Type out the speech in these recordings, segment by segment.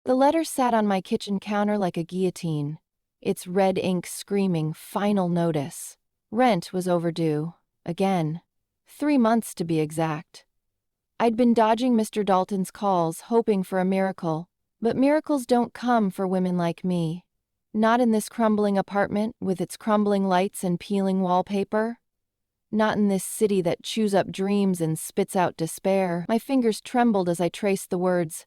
The letter sat on my kitchen counter like a guillotine, its red ink screaming final notice. Rent was overdue. Again. 3 months to be exact. I'd been dodging Mr. Dalton's calls, hoping for a miracle, but miracles don't come for women like me. Not in this crumbling apartment with its crumbling lights and peeling wallpaper. Not in this city that chews up dreams and spits out despair. My fingers trembled as I traced the words.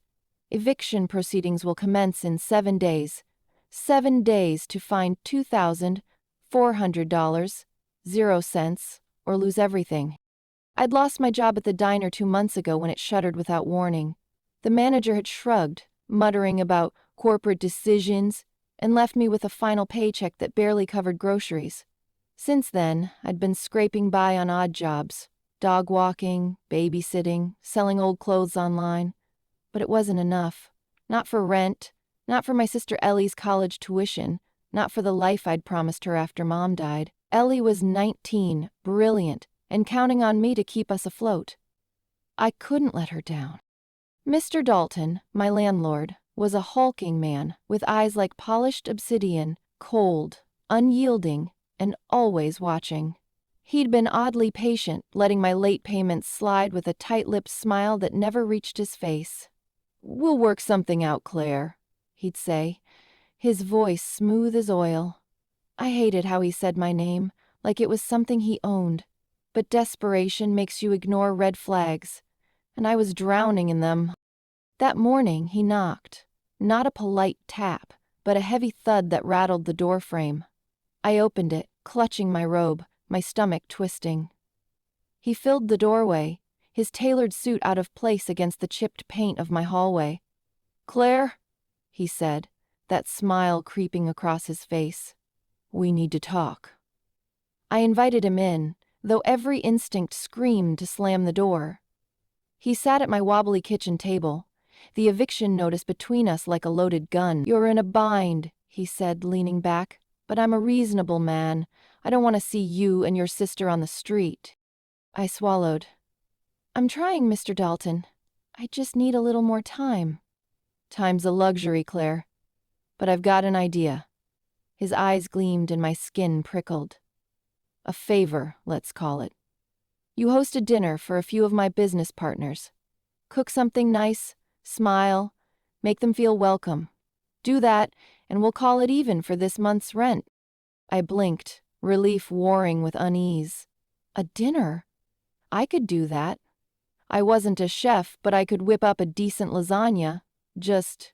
Eviction proceedings will commence in 7 days. 7 days to find $2,400, 0 cents, or lose everything. I'd lost my job at the diner 2 months ago when it shuttered without warning. The manager had shrugged, muttering about corporate decisions, and left me with a final paycheck that barely covered groceries. Since then, I'd been scraping by on odd jobs, dog walking, babysitting, selling old clothes online. But it wasn't enough. Not for rent, not for my sister Ellie's college tuition, not for the life I'd promised her after Mom died. Ellie was 19, brilliant, and counting on me to keep us afloat. I couldn't let her down. Mr. Dalton, my landlord, was a hulking man with eyes like polished obsidian, cold, unyielding, and always watching. He'd been oddly patient, letting my late payments slide with a tight-lipped smile that never reached his face. "We'll work something out, Claire," he'd say, his voice smooth as oil. I hated how he said my name, like it was something he owned. But desperation makes you ignore red flags, and I was drowning in them. That morning he knocked. Not a polite tap, but a heavy thud that rattled the door frame. I opened it, clutching my robe, my stomach twisting. He filled the doorway, his tailored suit out of place against the chipped paint of my hallway. "Claire," he said, that smile creeping across his face. "We need to talk." I invited him in, though every instinct screamed to slam the door. He sat at my wobbly kitchen table, the eviction notice between us like a loaded gun. "You're in a bind," he said, leaning back, "but I'm a reasonable man. I don't want to see you and your sister on the street." I swallowed. "I'm trying, Mr. Dalton. I just need a little more time." "Time's a luxury, Claire. But I've got an idea." His eyes gleamed and my skin prickled. "A favor, let's call it. You host a dinner for a few of my business partners. Cook something nice, smile, make them feel welcome. Do that, and we'll call it even for this month's rent." I blinked, relief warring with unease. A dinner? I could do that. I wasn't a chef, but I could whip up a decent lasagna. Just